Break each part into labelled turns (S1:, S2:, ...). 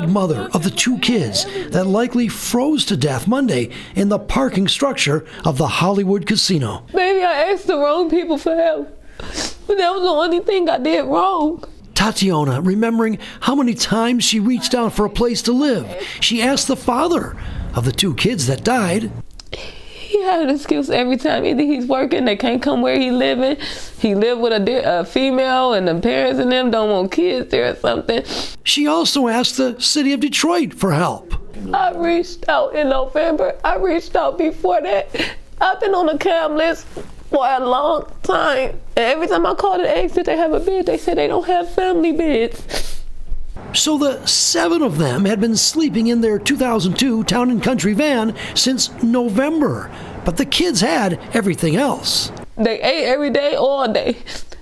S1: Mother of the two kids that likely froze to death Monday in the parking structure of the Hollywood casino.
S2: Maybe I asked the wrong people for help, but that was the only thing I did wrong.
S1: Tatiana, remembering how many times she reached out for a place to live, she asked the father of the two kids that died.
S2: He had an excuse every time. Either he's working, they can't come where he living. He lived with a female and the parents and them don't want kids there or something.
S1: She also asked the city of Detroit for help.
S2: I reached out in November. I reached out before that. I've been on the CAM list for a long time. And every time I called and asked if they have a bed, they said they don't have family beds.
S1: So the 7 of them had been sleeping in their 2002 Town and Country van since November. But the kids had everything else.
S2: They ate every day, all day.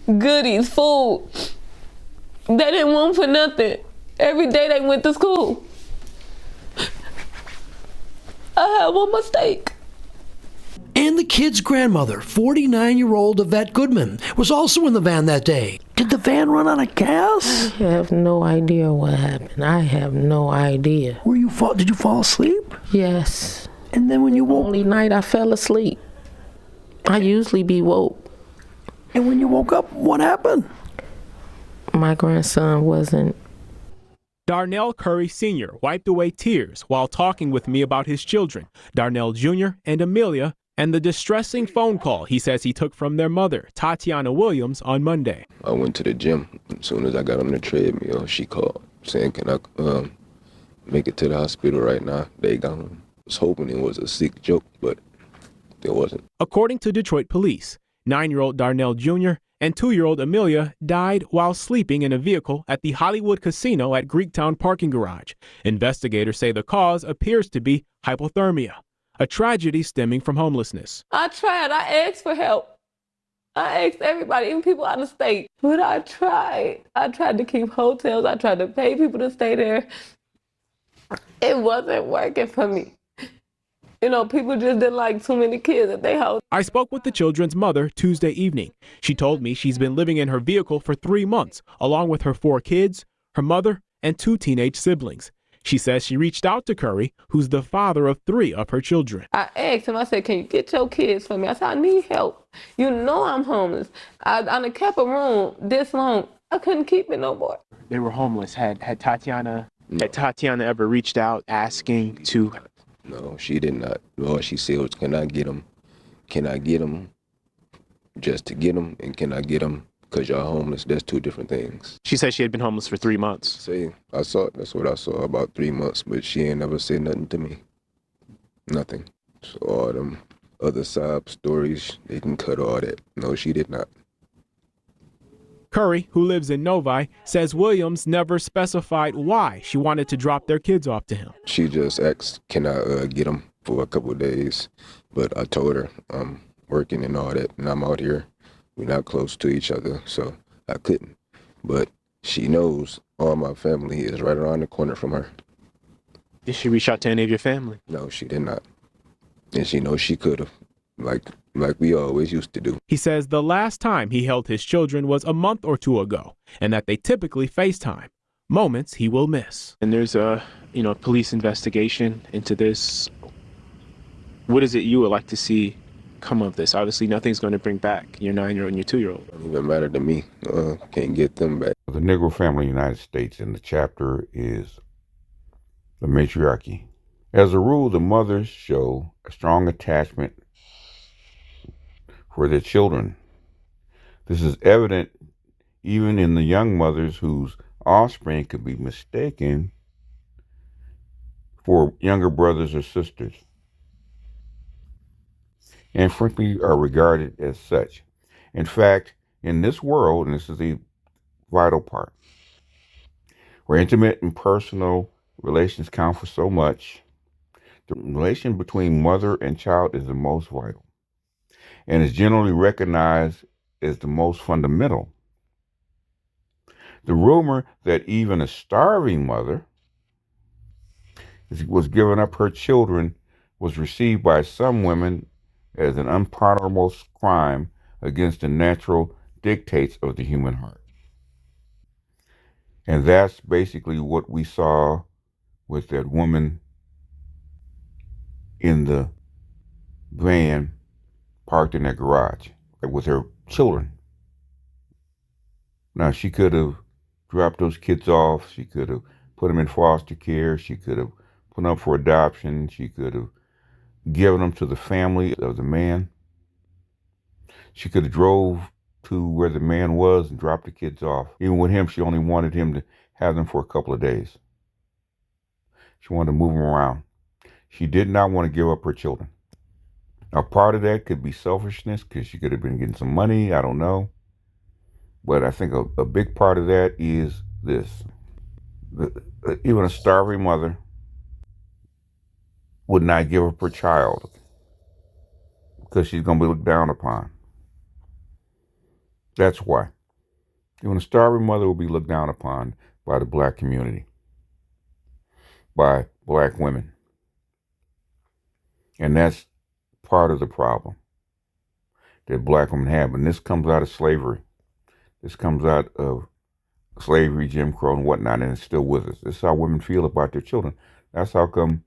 S2: Goodies, food. They didn't want for nothing. Every day they went to school. I had one mistake.
S1: And the kid's grandmother, 49-year-old Yvette Goodman, was also in the van that day. Did the van run out of gas?
S3: I have no idea what happened. I have no idea.
S1: Did you fall asleep?
S3: Yes.
S1: And then when you woke...
S3: Only night I fell asleep. I usually be woke.
S1: And when you woke up, what happened?
S3: My grandson wasn't.
S4: Darnell Curry Sr. wiped away tears while talking with me about his children, Darnell Jr. and Amelia, and the distressing phone call he says he took from their mother, Tatiana Williams, on Monday.
S5: I went to the gym. As soon as I got on the treadmill, she called saying, can I make it to the hospital right now? They gone. I was hoping it was a sick joke, but it wasn't.
S4: According to Detroit police, 9-year-old Darnell Jr. and 2-year-old Amelia died while sleeping in a vehicle at the Hollywood Casino at Greektown parking garage. Investigators say the cause appears to be hypothermia, a tragedy stemming from homelessness.
S2: I tried. I asked for help. I asked everybody, even people out of state. But I tried. I tried to keep hotels. I tried to pay people to stay there. It wasn't working for me. You know, people just didn't like too many kids at their house.
S4: I spoke with the children's mother Tuesday evening. She told me she's been living in her vehicle for 3 months, along with her 4 kids, her mother, and 2 teenage siblings. She says she reached out to Curry, who's the father of 3 of her children.
S2: I asked him, I said, can you get your kids for me? I said, I need help. You know I'm homeless. I done kept a room this long. I couldn't keep it no more.
S4: They were homeless. Had Tatiana ever reached out asking to...
S5: No, she did not. All she said was, can I get them? Can I get them just to get them? And can I get them because y'all homeless? That's 2 different things.
S4: She said she had been homeless for 3 months.
S5: See, I saw it. That's what I saw, about 3 months. But she ain't never said nothing to me. Nothing. So all them other sob stories, they can cut all that. No, she did not.
S4: Curry, who lives in Novi, says Williams never specified why she wanted to drop their kids off to him.
S5: She just asked, can I get them for a couple of days? But I told her I'm working and all that, and I'm out here. We're not close to each other, so I couldn't. But she knows all my family is right around the corner from her.
S4: Did she reach out to any of your family?
S5: No, she did not. And she knows she could have, like we always used to do.
S4: He says the last time he held his children was a month or 2 ago, and that they typically FaceTime, moments he will miss. And there's a, police investigation into this. What is it you would like to see come of this? Obviously, nothing's going to bring back your 9-year-old and your 2-year-old.
S5: Don't even matter to me. Can't get them back.
S6: The Negro family in the United States, and the chapter is the matriarchy. As a rule, the mothers show a strong attachment for their children. This is evident even in the young mothers whose offspring could be mistaken for younger brothers or sisters, and frankly are regarded as such. In fact, in this world, and this is the vital part. Where intimate and personal relations count for so much, the relation between mother and child is the most vital and is generally recognized as the most fundamental. The rumor that even a starving mother was giving up her children was received by some women as an unpardonable crime against the natural dictates of the human heart. And that's basically what we saw with that woman in the van parked in that garage with her children. Now, she could have dropped those kids off. She could have put them in foster care. She could have put them up for adoption. She could have given them to the family of the man. She could have drove to where the man was and dropped the kids off. Even with him, she only wanted him to have them for a couple of days. She wanted to move them around. She did not want to give up her children. Now, part of that could be selfishness because she could have been getting some money. I don't know. But I think a big part of that is this. Even a starving mother would not give up her child because she's going to be looked down upon. That's why. Even a starving mother will be looked down upon by the black community, by black women. And that's part of the problem that black women have. And this comes out of slavery. This comes out of slavery, Jim Crow, and whatnot, and it's still with us. This is how women feel about their children. That's how come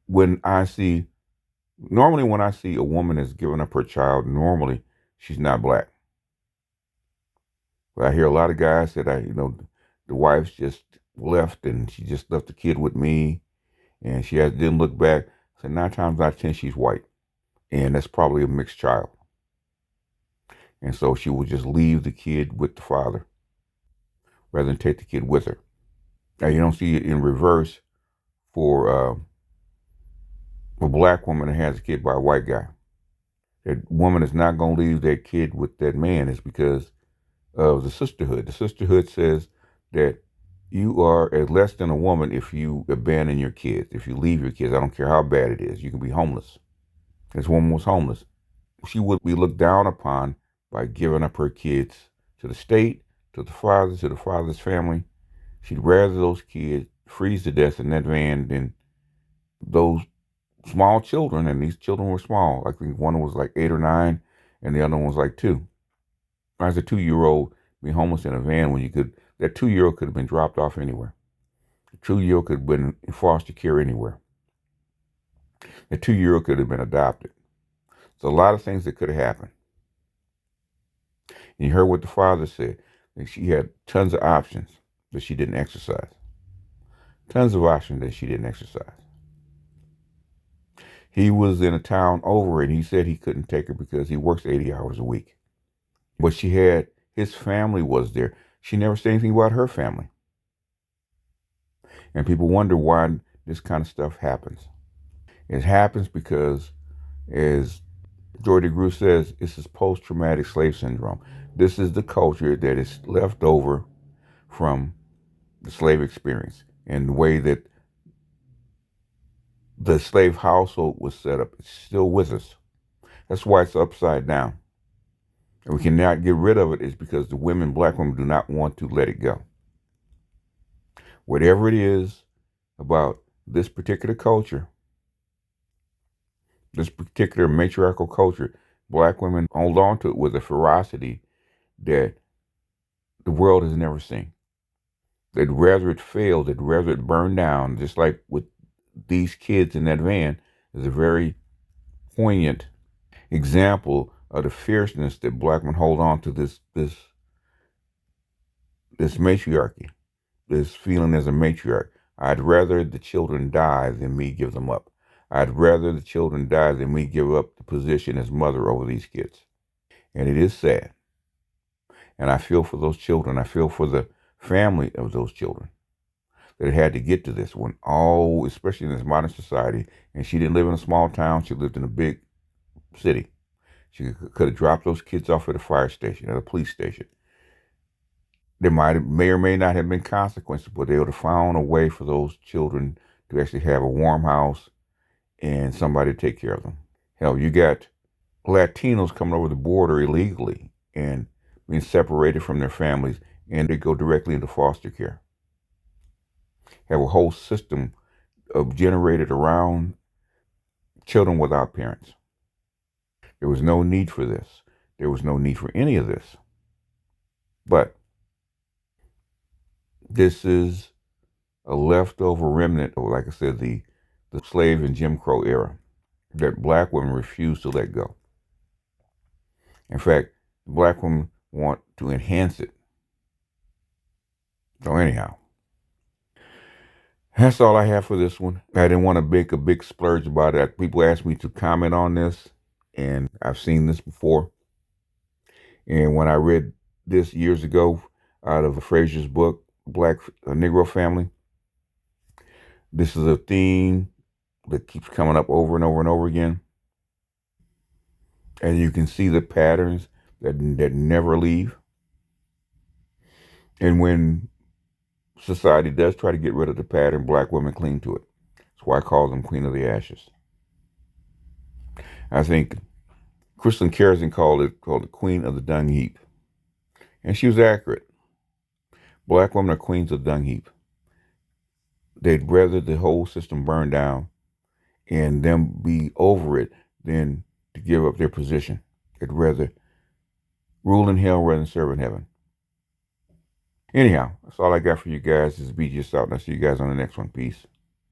S6: normally when I see a woman that's giving up her child, normally she's not black. But I hear a lot of guys that the wife's just left and she just left the kid with me and didn't look back. So 9 times out of 10, she's white. And that's probably a mixed child. And so she will just leave the kid with the father rather than take the kid with her. Now, you don't see it in reverse for a black woman that has a kid by a white guy. That woman is not going to leave that kid with that man. It's because of the sisterhood. The sisterhood says that you are less than a woman if you abandon your kids, if you leave your kids. I don't care how bad it is. You can be homeless. This woman was homeless. She would be looked down upon by giving up her kids to the state, to the father's family. She'd rather those kids freeze to death in that van than those small children, and these children were small. I think one was like 8 or 9, and the other one was like 2. As a 2-year-old be homeless in a van when that 2-year-old could have been dropped off anywhere. The 2-year-old could have been in foster care anywhere. The 2-year-old could have been adopted. So a lot of things that could have happened. And you heard what the father said. That she had tons of options that she didn't exercise. Tons of options that she didn't exercise. He was in a town over and he said he couldn't take her because he works 80 hours a week. But his family was there. She never said anything about her family. And people wonder why this kind of stuff happens. It happens because, as Joy DeGruy says, this is post-traumatic slave syndrome. This is the culture that is left over from the slave experience and the way that the slave household was set up. It's still with us. That's why it's upside down. And we cannot get rid of it is because black women do not want to let it go. Whatever it is about this particular culture, this particular matriarchal culture, black women hold on to it with a ferocity that the world has never seen. They'd rather it fail, they'd rather it burn down, just like with these kids in that van is a very poignant example of the fierceness that black men hold on to this matriarchy, this feeling as a matriarch. I'd rather the children die than me give them up. I'd rather the children die than me give up the position as mother over these kids. And it is sad. And I feel for those children. I feel for the family of those children that had to get to this one, especially in this modern society. And she didn't live in a small town. She lived in a big city. She could have dropped those kids off at a fire station, at a police station. There may or may not have been consequences, but they would have found a way for those children to actually have a warm house and somebody to take care of them. Hell, you got Latinos coming over the border illegally and being separated from their families, and they go directly into foster care. Have a whole system of generated around children without parents. There was no need for this. There was no need for any of this. But this is a leftover remnant of, like I said, the slave and Jim Crow era that black women refuse to let go. In fact, black women want to enhance it. So anyhow, that's all I have for this one. I didn't want to make a big splurge about it. People asked me to comment on this, and I've seen this before. And when I read this years ago out of Fraser's book, Black Negro Family, this is a theme that keeps coming up over and over and over again. And you can see the patterns that never leave. And when society does try to get rid of the pattern, black women cling to it. That's why I call them Queen of the Ashes. I think Kristen Kerrison called it the Queen of the Dung Heap. And she was accurate. Black women are queens of the dung heap. They'd rather the whole system burn down and them be over it than to give up their position. They'd rather rule in hell rather than serve in heaven. Anyhow, that's all I got for you guys. This is BG out, and I'll see you guys on the next one. Peace.